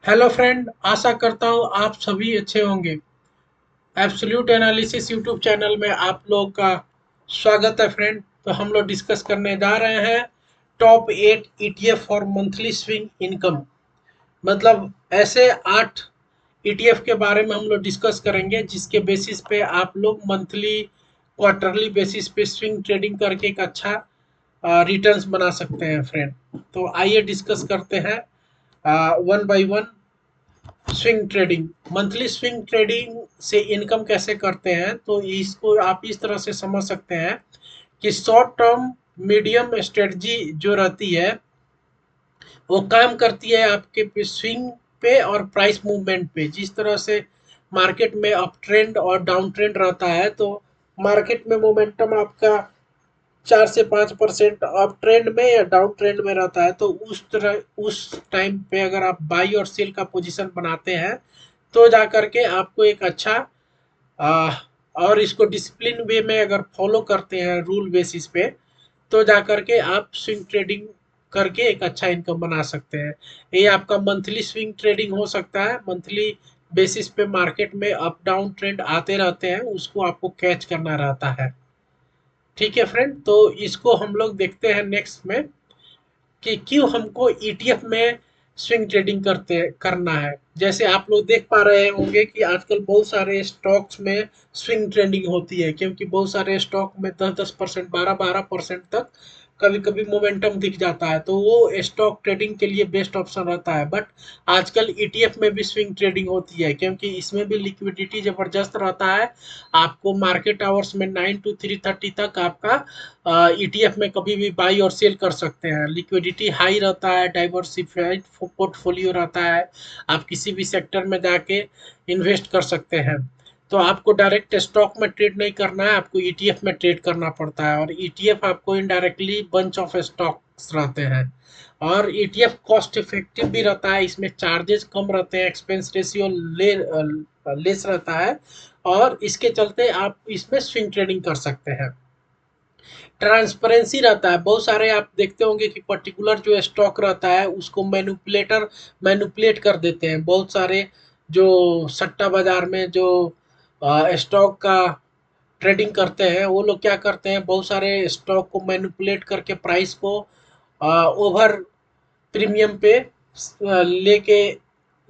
Hello friend, आशा करता हूँ आप सभी अच्छे होंगे। एब्सोल्यूट एनालिसिस यूट्यूब चैनल में आप लोग का स्वागत है फ्रेंड। तो हम लोग डिस्कस करने जा रहे हैं top 8 ETF for monthly swing income. मतलब ऐसे 8 ईटीएफ के बारे में हम लोग डिस्कस करेंगे जिसके बेसिस पे आप लोग मंथली क्वार्टरली बेसिस पे स्विंग ट्रेडिंग करके एक अच्छा रिटर्न्स बना सकते हैं फ्रेंड। तो आइए डिस्कस करते हैं one by one. Swing trading, monthly swing trading से इनकम कैसे करते हैं, तो इसको आप इस तरह से समझ सकते हैं कि शॉर्ट टर्म मीडियम स्ट्रेटजी जो रहती है वो काम करती है आपके स्विंग पे और प्राइस मूवमेंट पे। जिस तरह से मार्केट में अप ट्रेंड और डाउन ट्रेंड रहता है, तो मार्केट में मोमेंटम आपका 4 से 5% अप ट्रेंड में या डाउन ट्रेंड में रहता है, तो उस टाइम पे अगर आप बाई और सेल का पोजीशन बनाते हैं तो जा करके आपको एक अच्छा आ, और इसको डिसिप्लिन वे में अगर फॉलो करते हैं रूल बेसिस पे, तो जा करके आप स्विंग ट्रेडिंग करके एक अच्छा इनकम बना सकते हैं। ये आपका मंथली स्विंग ट्रेडिंग हो सकता है। मंथली बेसिस पे मार्केट में अप डाउन ट्रेंड आते रहते हैं, उसको आपको कैच करना रहता है। ठीक है फ्रेंड, तो इसको हम लोग देखते हैं नेक्स्ट में कि क्यों हमको ईटीएफ में स्विंग ट्रेडिंग करना है। जैसे आप लोग देख पा रहे होंगे कि आजकल बहुत सारे स्टॉक्स में स्विंग ट्रेडिंग होती है, क्योंकि बहुत सारे स्टॉक में 10-10%, 12-12% तक कभी कभी मोमेंटम दिख जाता है, तो वो स्टॉक ट्रेडिंग के लिए बेस्ट ऑप्शन रहता है। बट आजकल ईटीएफ में भी स्विंग ट्रेडिंग होती है, क्योंकि इसमें भी लिक्विडिटी जबरदस्त रहता है। आपको मार्केट आवर्स में 9 to 3:30 तक आपका ईटीएफ में कभी भी बाई और सेल कर सकते हैं। लिक्विडिटी हाई रहता है, डाइवर्सिफाइड पोर्टफोलियो रहता है, आप किसी भी सेक्टर में जाके इन्वेस्ट कर सकते हैं। तो आपको डायरेक्ट स्टॉक में ट्रेड नहीं करना है, आपको ईटीएफ में ट्रेड करना पड़ता है, और ईटीएफ आपको इनडायरेक्टली बंच ऑफ स्टॉक्स रहते हैं। और ईटीएफ कॉस्ट इफेक्टिव भी रहता है, इसमें चार्जेस कम रहते हैं, एक्सपेंस रेशियो लेस रहता है, और इसके चलते आप इसमें स्विंग ट्रेडिंग कर सकते हैं। ट्रांसपेरेंसी रहता है। बहुत सारे आप देखते होंगे कि पर्टिकुलर जो स्टॉक रहता है उसको मैनिपुलेट कर देते हैं। बहुत सारे जो सट्टा बाजार में जो स्टॉक का ट्रेडिंग करते हैं, वो लोग क्या करते हैं, बहुत सारे स्टॉक को मैनिपुलेट करके प्राइस को ओवर प्रीमियम पे लेके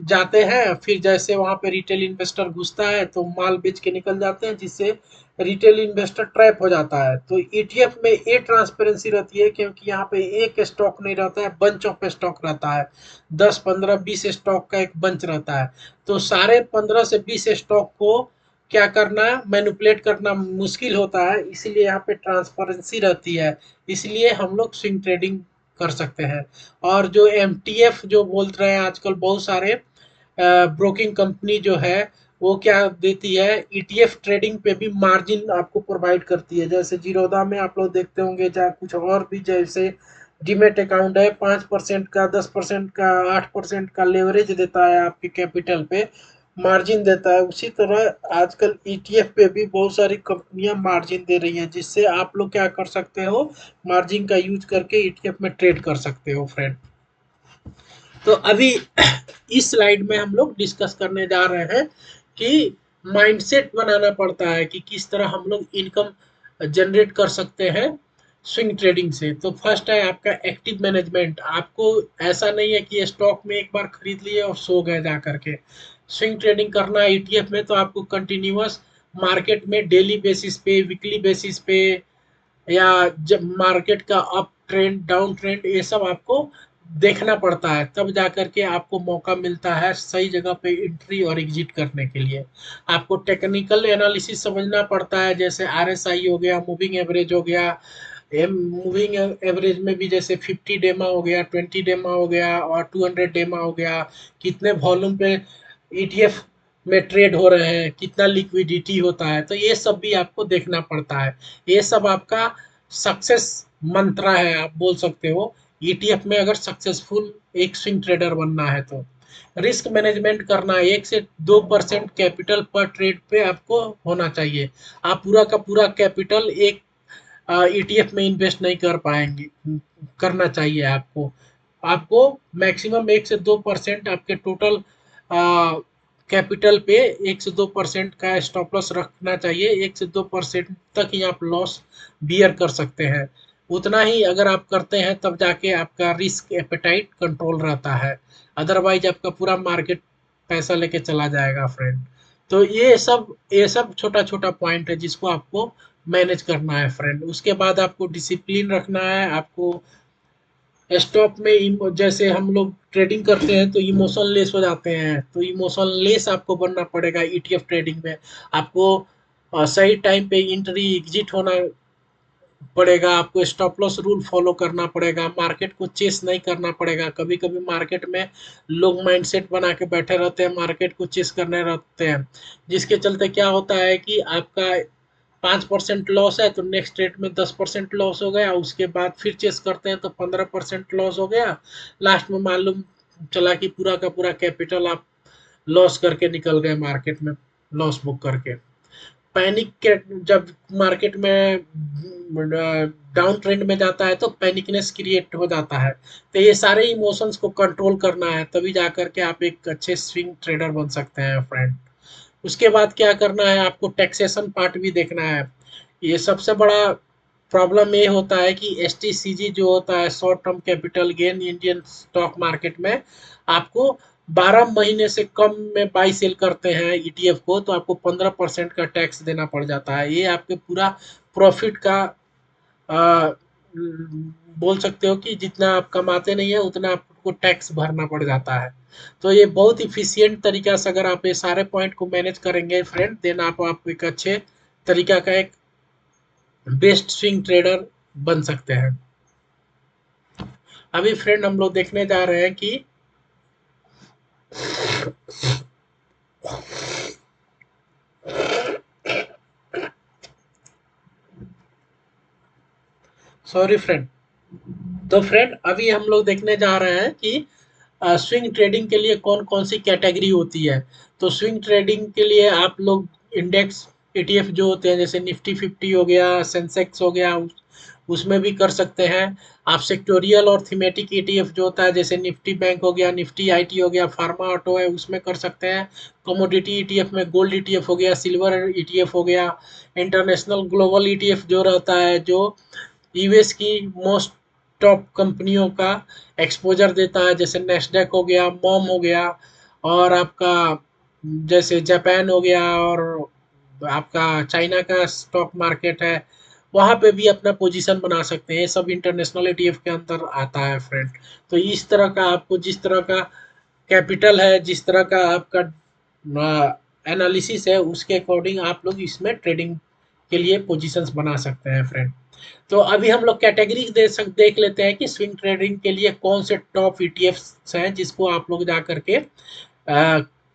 जाते हैं। फिर जैसे वहां पे रिटेल इन्वेस्टर घुसता है तो माल बेच के निकल जाते हैं, जिससे रिटेल इन्वेस्टर ट्रैप हो जाता है। तो ईटीएफ में ये ट्रांसपेरेंसी रहती है, क्योंकि यहाँ पे एक स्टॉक नहीं रहता है, बंच ऑफ स्टॉक रहता है। 10, 15, 20 स्टॉक का एक बंच रहता है। तो सारे 15 से 20 स्टॉक को क्या करना, मैनिपुलेट करना मुश्किल होता है, इसलिए यहाँ पे ट्रांसपेरेंसी रहती है। इसलिए हम लोग स्विंग ट्रेडिंग कर सकते हैं। और जो एमटीएफ जो बोल रहे हैं आजकल बहुत सारे ब्रोकिंग कंपनी जो है, वो क्या देती है, ईटीएफ ट्रेडिंग पे भी मार्जिन आपको प्रोवाइड करती है। जैसे जीरोधा में आप लोग देखते होंगे, चाहे कुछ और भी, जैसे डीमेट अकाउंट है, 5% का, 10% का, 8% का लेवरेज देता है आपके कैपिटल पे, मार्जिन देता है। उसी तरह आजकल ईटीएफ पे भी बहुत सारी कंपनियां मार्जिन दे रही हैं, जिससे आप लोग क्या कर सकते हो, मार्जिन का यूज करके ईटीएफ में ट्रेड कर सकते हो फ्रेंड। तो अभी इस स्लाइड में हम लोग डिस्कस करने जा रहे हैं कि माइंडसेट बनाना पड़ता है कि किस तरह हम लोग इनकम जनरेट कर सकते हैं स्विंग ट्रेडिंग से। तो फर्स्ट है आपका एक्टिव मैनेजमेंट। आपको ऐसा नहीं है कि स्टॉक में एक बार खरीद लिए और सो गए जा करके। स्विंग ट्रेडिंग करना है ईटीएफ में, तो आपको कंटिन्यूअस मार्केट में डेली बेसिस पे, वीकली बेसिस पे, या जब मार्केट का अप ट्रेंड, डाउन ट्रेंड, ये सब आपको देखना पड़ता है, तब जा करके आपको मौका मिलता है सही जगह पे एंट्री और एग्जिट करने के लिए। आपको टेक्निकल एनालिसिस समझना पड़ता है, जैसे आरएसआई हो गया, मूविंग एवरेज हो गया। मूविंग एवरेज में भी जैसे 50 डेमा हो गया, 20 डेमा हो गया, और 200 डेमा हो गया, कितने वॉल्यूम पे ईटीएफ में ट्रेड हो रहे हैं, कितना लिक्विडिटी होता है, तो ये सब भी आपको देखना पड़ता है। ये सब आपका सक्सेस मंत्रा है, आप बोल सकते हो, ईटीएफ में अगर सक्सेसफुल एक स्विंग ट्रेडर बनना है तो। रिस्क मैनेजमेंट करना है, 1 से 2% कैपिटल पर ट्रेड पे आपको होना चाहिए। आप पूरा का पूरा कैपिटल एक ईटीएफ में इन्वेस्ट नहीं कर पाएंगे, करना चाहिए आपको। आपको मैक्सिमम 1 से 2% आपके टोटल कैपिटल पे 1 से 2% का स्टॉप लॉस रखना चाहिए। 1 से 2% तक ही आप लॉस बियर कर सकते हैं। उतना ही अगर आप करते हैं तब जाके आपका रिस्क एपेटाइट कंट्रोल रहता है, अदरवाइज आपका पूरा मार्केट पैसा लेके चला जाएगा फ्रेंड। तो ये सब छोटा छोटा पॉइंट है जिसको आपको मैनेज करना है फ्रेंड। उसके बाद आपको डिसिप्लिन रखना है। आपको स्टॉक में जैसे हम लोग ट्रेडिंग करते हैं तो इमोशन लेस हो जाते हैं, तो इमोशन लेस आपको बनना पड़ेगा ईटीएफ ट्रेडिंग में। आपको सही टाइम पे एंट्री एग्जिट होना पड़ेगा, आपको स्टॉप लॉस रूल फॉलो करना पड़ेगा, मार्केट को चेस नहीं करना पड़ेगा। कभी कभी मार्केट में लोग माइंडसेट बना के बैठे रहते हैं, मार्केट को चेस करने रहते हैं, जिसके चलते क्या होता है कि आपका 5% लॉस है तो नेक्स्ट ट्रेड में 10% लॉस हो गया, उसके बाद फिर चेस करते हैं तो 15% लॉस हो गया। लास्ट में मालूम चला कि पूरा का पूरा कैपिटल आप लॉस करके निकल गए मार्केट में, लॉस बुक करके। पैनिक के जब मार्केट में डाउन ट्रेंड में जाता है तो पैनिकनेस क्रिएट हो जाता है। तो ये सारे इमोशंस को कंट्रोल करना है, तभी जा करके आप एक अच्छे स्विंग ट्रेडर बन सकते हैं फ्रेंड। उसके बाद क्या करना है, आपको टैक्सेशन पार्ट भी देखना है। ये सबसे बड़ा प्रॉब्लम ये होता है कि एसटीसीजी जो होता है, short term capital gain Indian stock market में, आपको 12 महीने से कम में बाई सेल करते हैं ईटीएफ को तो आपको 15% का टैक्स देना पड़ जाता है। ये आपके पूरा प्रॉफिट का आ, बोल सकते हो कि जितना आप कमाते नहीं है उतना आपको टैक्स भरना पड़ जाता है। तो ये बहुत इफिशियंट तरीका से अगर आप ये सारे पॉइंट को मैनेज करेंगे फ्रेंड, देन आप एक अच्छे तरीका का एक बेस्ट स्विंग ट्रेडर बन सकते हैं। अभी फ्रेंड हम लोग देखने जा रहे हैं कि सॉरी फ्रेंड। तो फ्रेंड अभी हम लोग देखने जा रहे हैं कि स्विंग ट्रेडिंग के लिए कौन कौन सी कैटेगरी होती है। तो स्विंग ट्रेडिंग के लिए आप लोग इंडेक्स ईटीएफ जो होते हैं जैसे निफ्टी 50 हो गया, सेंसेक्स हो गया, उसमें भी कर सकते हैं। आप सेक्टोरियल और थीमेटिक ईटीएफ जो होता है जैसे निफ्टी बैंक हो गया, निफ्टी आईटी हो गया, फार्मा ऑटो है, उसमें कर सकते हैं। कमोडिटी ईटीएफ में गोल्ड ईटीएफ हो गया, सिल्वर ईटीएफ हो गया। इंटरनेशनल ग्लोबल ईटीएफ जो रहता है जो यूएस की मोस्ट टॉप कंपनियों का एक्सपोजर देता है, जैसे नेस्डेक हो गया, मॉम हो गया, और आपका जैसे जापान हो गया, और आपका चाइना का स्टॉक मार्केट है, वहाँ पे भी अपना पोजीशन बना सकते हैं। ये सब इंटरनेशनल ईटीएफ के अंदर आता है फ्रेंड। तो इस तरह का आपको जिस तरह का कैपिटल है, जिस तरह का आपका एनालिसिस है, उसके अकॉर्डिंग आप लोग इसमें ट्रेडिंग के लिए पोजीशंस बना सकते हैं फ्रेंड। तो अभी हम लोग कैटेगरी देख लेते हैं कि स्विंग ट्रेडिंग के लिए कौन से टॉप ईटीएफ्स हैं जिसको आप लोग जा करके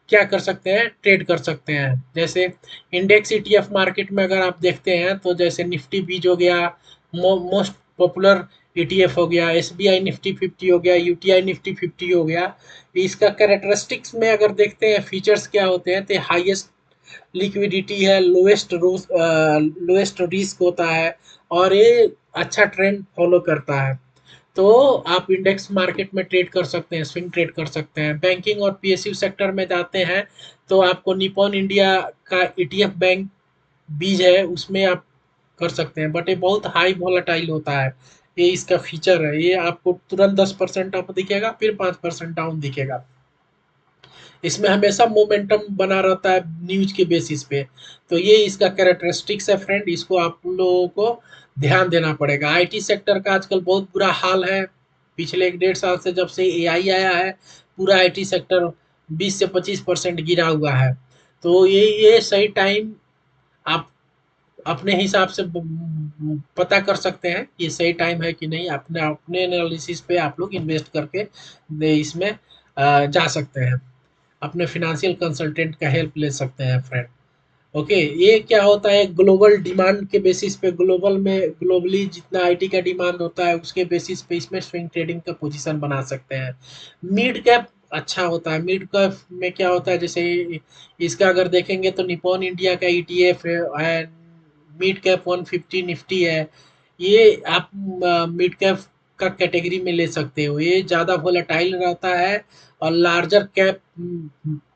क्या कर सकते हैं, ट्रेड कर सकते हैं। जैसे इंडेक्स ईटीएफ मार्केट में अगर आप देखते हैं तो जैसे निफ्टी बीज हो गया, मोस्ट पॉपुलर ईटीएफ हो गया, एसबीआई निफ्टी 50 हो गया, यूटीआई निफ्टी 50 हो गया। इसका कैरेक्टरिस्टिक्स में अगर देखते हैं फीचर्स क्या होते हैं, तो हाईएस्ट लिक्विडिटी है, लोएस्ट रिस्क होता है, और ये अच्छा ट्रेंड फॉलो करता है। तो आप इंडेक्स मार्केट में ट्रेड कर सकते हैं, स्विंग ट्रेड कर सकते हैं। बैंकिंग और पीएसयू सेक्टर में जाते हैं तो आपको निपॉन इंडिया का ईटीएफ बैंक बीज है, उसमें आप कर सकते हैं, बट ये बहुत हाई वॉलेटाइल होता है। ये इसका फीचर है, ये आपको तुरंत 10% अप दिखेगा, फिर 5% डाउन दिखेगा। इसमें हमेशा मोमेंटम बना रहता है न्यूज के बेसिस पे। तो ये इसका कैरेक्टरिस्टिक्स है फ्रेंड, इसको आप लोगों को ध्यान देना पड़ेगा। आईटी सेक्टर का आजकल बहुत बुरा हाल है। पिछले 1 डेढ़ साल से जब से एआई आया है, पूरा आईटी सेक्टर 20 से 25% गिरा हुआ है। तो ये सही टाइम आप अपने हिसाब से पता कर सकते हैं कि ये सही टाइम है कि नहीं। अपने अपने एनालिसिस पे आप लोग इन्वेस्ट करके इसमें जा सकते हैं, अपने फिनेंशियल कंसल्टेंट का हेल्प ले सकते हैं फ्रेंड। ओके, ये क्या होता है, ग्लोबल डिमांड के बेसिस पे, ग्लोबली जितना आईटी का डिमांड होता है उसके बेसिस पे इसमें स्विंग ट्रेडिंग का पोजीशन बना सकते हैं। मिड कैप अच्छा होता है। मिड कैप में क्या होता है, जैसे इसका अगर देखेंगे तो निपॉन इंडिया का ईटीएफ है, मिड कैप 150 निफ्टी है। ये आप मिड कैप का कैटेगरी में ले सकते हो। ये ज़्यादा वोलेटाइल रहता है और लार्जर कैप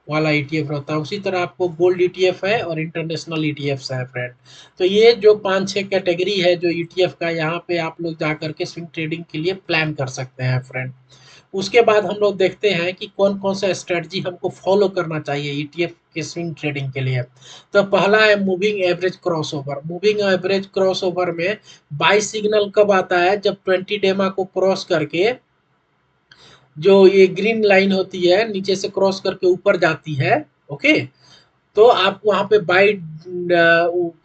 वाला ईटीएफ रहता है। उसी तरह आपको गोल्ड ईटीएफ है और इंटरनेशनल ईटीएफ्स है फ्रेंड। तो ये जो 5-6 कैटेगरी है जो ईटीएफ का, यहाँ पे आप लोग जा करके स्विंग ट्रेडिंग के लिए प्लान कर सकते हैं फ्रेंड। उसके बाद हम लोग देखते हैं कि कौन कौन सा स्ट्रेटजी हमको फॉलो करना चाहिए ईटीएफ के स्विंग ट्रेडिंग के लिए। तो पहला है moving average crossover. Moving average crossover में बाई सिग्नल कब आता है, जब 20 डेमा को क्रॉस करके जो ये ग्रीन लाइन होती है नीचे से क्रॉस करके ऊपर जाती है, ओके, तो आप वहाँ पे बाई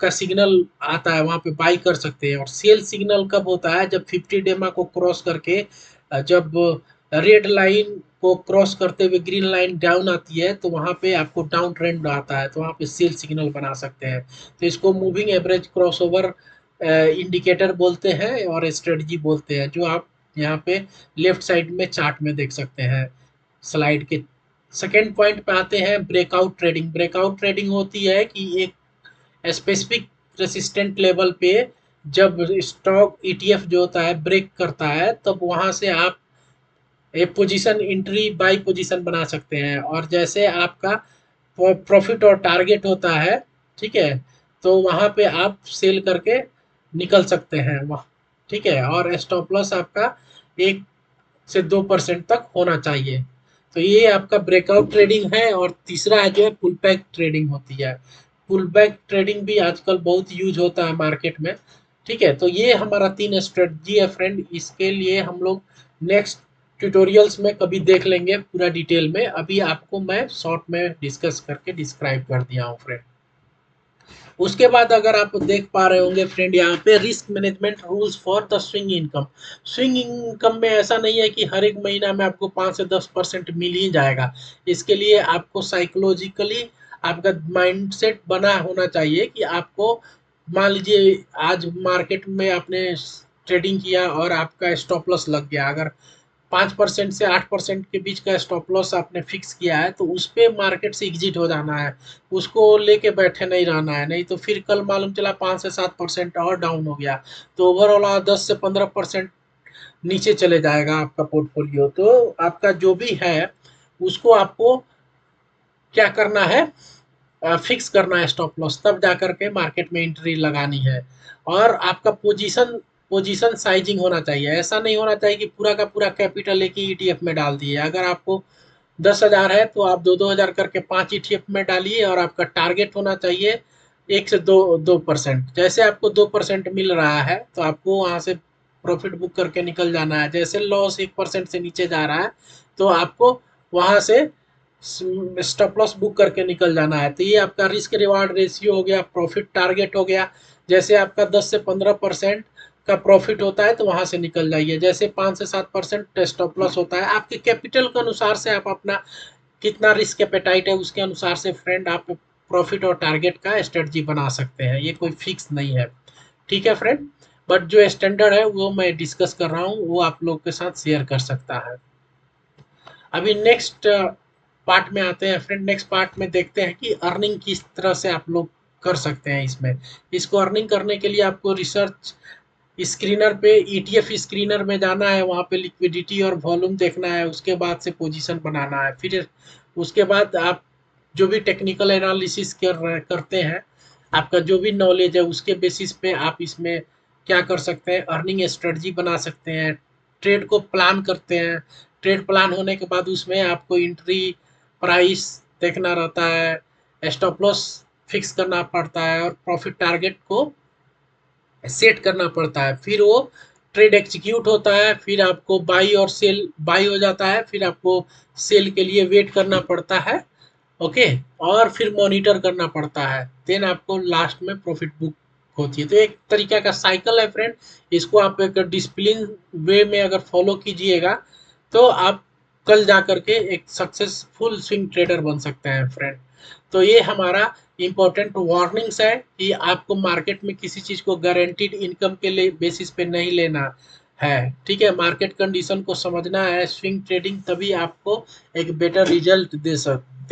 का सिग्नल आता है, वहाँ पे बाई कर सकते हैं। और सेल सिग्नल कब होता है, जब 50 डेमा को क्रॉस करके जब रेड लाइन को क्रॉस करते हुए ग्रीन लाइन डाउन आती है, तो वहाँ पे आपको डाउन ट्रेंड आता है, तो वहाँ पे सेल सिग्नल बना सकते हैं। तो इसको मूविंग एवरेज क्रॉसओवर इंडिकेटर बोलते हैं और स्ट्रेटजी बोलते हैं, जो आप यहाँ पे लेफ्ट साइड में चार्ट में देख सकते हैं स्लाइड के। सेकेंड पॉइंट पे आते हैं ब्रेकआउट ट्रेडिंग। ब्रेकआउट ट्रेडिंग होती है कि एक स्पेसिफिक रेसिस्टेंट लेवल पे जब स्टॉक ईटीएफ जो होता है ब्रेक करता है, तब वहां से आप एक पोजीशन एंट्री बाई पोजीशन बना सकते हैं। और जैसे आपका प्रॉफिट और टारगेट होता है, ठीक है, तो वहां पे आप सेल करके निकल सकते हैं वहाँ, ठीक है। और स्टॉप लॉस आपका 1 से 2% तक होना चाहिए। तो ये आपका ब्रेकआउट ट्रेडिंग है। और तीसरा है जो है पुल बैक ट्रेडिंग होती है। पुल बैक ट्रेडिंग भी आजकल बहुत यूज होता है मार्केट में, ठीक है। तो ये हमारा 3 स्ट्रेटजी है फ्रेंड। इसके लिए हम लोग नेक्स्ट ट्यूटोरियल्स में कभी देख लेंगे पूरा डिटेल में। अभी आपको मैं शॉर्ट में डिस्कस करके डिस्क्राइब कर दिया हूँ फ्रेंड। उसके बाद अगर आप देख पा रहे होंगे फ्रेंड, यहाँ पे risk management rules for the swing income. Swing income में ऐसा नहीं है कि हर एक महीना में आपको 5 से 10% मिल ही जाएगा। इसके लिए आपको साइकोलॉजिकली आपका माइंडसेट बना होना चाहिए कि आपको, मान लीजिए आज मार्केट में आपने ट्रेडिंग किया और आपका स्टॉप लॉस लग गया, अगर 5% से 8% के बीच का स्टॉप लॉस आपने फिक्स किया है, तो उस पे मार्केट से एग्जिट हो जाना है। उसको लेके बैठे नहीं रहना है, नहीं तो फिर कल मालूम चला 5 से 7% और डाउन हो गया, तो ओवरऑल 10 से 15% नीचे चले जाएगा आपका पोर्टफोलियो। तो आपका जो भी है उसको आपको क्या करना है, फिक्स करना है स्टॉप लॉस, तब जा करके मार्केट में एंट्री लगानी है। और आपका पोजीशन पोजीशन साइजिंग होना चाहिए। ऐसा नहीं होना चाहिए कि पूरा का पूरा कैपिटल एक ही ईटीएफ में डाल दिए। अगर आपको 10,000 है तो आप 2-2 हज़ार करके 5 ईटीएफ में डालिए, और आपका टारगेट होना चाहिए 1 से 2%। जैसे आपको 2% मिल रहा है तो आपको वहां से प्रॉफिट बुक करके निकल जाना है। जैसे लॉस 1% से नीचे जा रहा है तो आपको वहां से स्टॉप लॉस बुक करके निकल जाना है। तो ये आपका रिस्क रिवार्ड रेशियो हो गया, प्रॉफिट टारगेट हो गया। जैसे आपका 10 से 15% का प्रॉफिट होता है तो वहां से निकल जाइए। जैसे 5 से 7% स्टॉप लॉस होता है, आपके कैपिटल के अनुसार से आप अपना कितना रिस्क एपेटाइट है उसके अनुसार से फ्रेंड आप प्रॉफिट और टारगेट का स्ट्रेटजी बना सकते हैं। ये कोई फिक्स नहीं है, ठीक है फ्रेंड। बट जो स्टैंडर्ड है वो मैं डिस्कस कर रहा हूँ, वो आप लोग के साथ शेयर कर सकता है। अभी नेक्स्ट पार्ट में आते हैं फ्रेंड। नेक्स्ट पार्ट में देखते हैं कि अर्निंग किस तरह से आप लोग कर सकते हैं इसमें। इसको अर्निंग करने के लिए आपको रिसर्च स्क्रीनर पे, ईटीएफ स्क्रीनर में जाना है, वहाँ पे लिक्विडिटी और वॉल्यूम देखना है, उसके बाद से पोजीशन बनाना है। फिर उसके बाद आप जो भी टेक्निकल एनालिसिस करते हैं, आपका जो भी नॉलेज है उसके बेसिस पे आप इसमें क्या कर सकते हैं, अर्निंग स्ट्रेटजी बना सकते हैं, ट्रेड को प्लान करते हैं। ट्रेड प्लान होने के बाद उसमें आपको एंट्री प्राइस देखना रहता है, स्टॉप लॉस फिक्स करना पड़ता है, और प्रॉफिट टारगेट को सेट करना पड़ता है। फिर वो ट्रेड एग्जीक्यूट होता है, फिर आपको बाई और सेल, बाई हो जाता है, फिर आपको सेल के लिए वेट करना पड़ता है, ओके, और फिर मॉनिटर करना पड़ता है, देन आपको लास्ट में प्रॉफिट बुक होती है। तो एक तरीका का साइकिल है फ्रेंड। इसको आप एक डिसिप्लिन वे में अगर फॉलो कीजिएगा तो आप कल जा करके एक सक्सेसफुल स्विंग ट्रेडर बन सकते हैं फ्रेंड। तो ये हमारा इम्पोर्टेंट वार्निंग्स है कि आपको मार्केट में किसी चीज़ को गारंटीड इनकम के लिए बेसिस पे नहीं लेना है, ठीक है। मार्केट कंडीशन को समझना है। स्विंग ट्रेडिंग तभी आपको एक बेटर रिजल्ट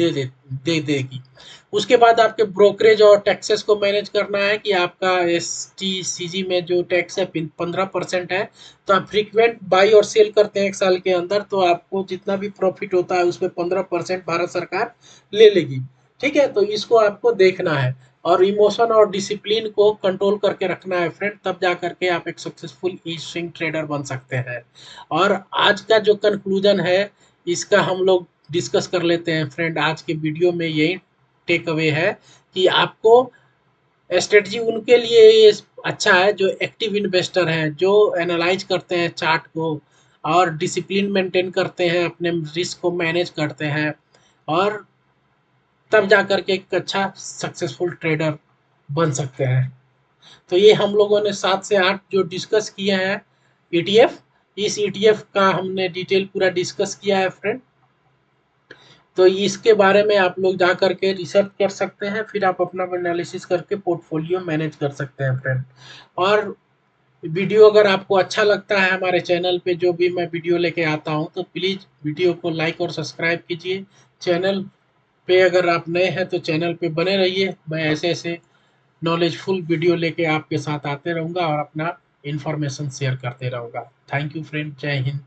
दे देगी। उसके बाद आपके ब्रोकरेज और टैक्सेस को मैनेज करना है कि आपका एस टी सी जी में जो टैक्स है 15% है। तो आप फ्रीक्वेंट बाई और सेल करते हैं एक साल के अंदर, तो आपको जितना भी प्रॉफिट होता है उसमें 15% भारत सरकार ले लेगी। ठीक है, तो इसको आपको देखना है और इमोशन और डिसिप्लिन को कंट्रोल करके रखना है फ्रेंड, तब जा करके आप एक सक्सेसफुल ई स्विंग ट्रेडर बन सकते हैं। और आज का जो कंक्लूजन है इसका हम लोग डिस्कस कर लेते हैं फ्रेंड। आज के वीडियो में यही टेक अवे है कि आपको स्ट्रेटजी उनके लिए अच्छा है जो एक्टिव इन्वेस्टर हैं, जो एनालाइज करते हैं चार्ट को और डिसिप्लिन मेंटेन करते हैं, अपने रिस्क को मैनेज करते हैं, और तब जा करके एक अच्छा सक्सेसफुल ट्रेडर बन सकते हैं। तो ये हम लोगों ने 7 से 8 जो डिस्कस किए हैं ईटीएफ, इस ईटीएफ का हमने डिटेल पूरा डिस्कस किया है फ्रेंड। तो इसके बारे में आप लोग जा करके रिसर्च कर सकते हैं, फिर आप अपना एनालिसिस करके पोर्टफोलियो मैनेज कर सकते हैं फ्रेंड। और वीडियो अगर आपको अच्छा लगता है हमारे चैनल पे जो भी मैं वीडियो लेके आता हूँ, तो प्लीज़ वीडियो को लाइक और सब्सक्राइब कीजिए। चैनल पे अगर आप नए हैं तो चैनल पे बने रहिए, मैं ऐसे ऐसे नॉलेजफुल वीडियो लेके आपके साथ आते रहूँगा और अपना इन्फॉर्मेशन शेयर करते रहूँगा। थैंक यू फ्रेंड, जय हिंद।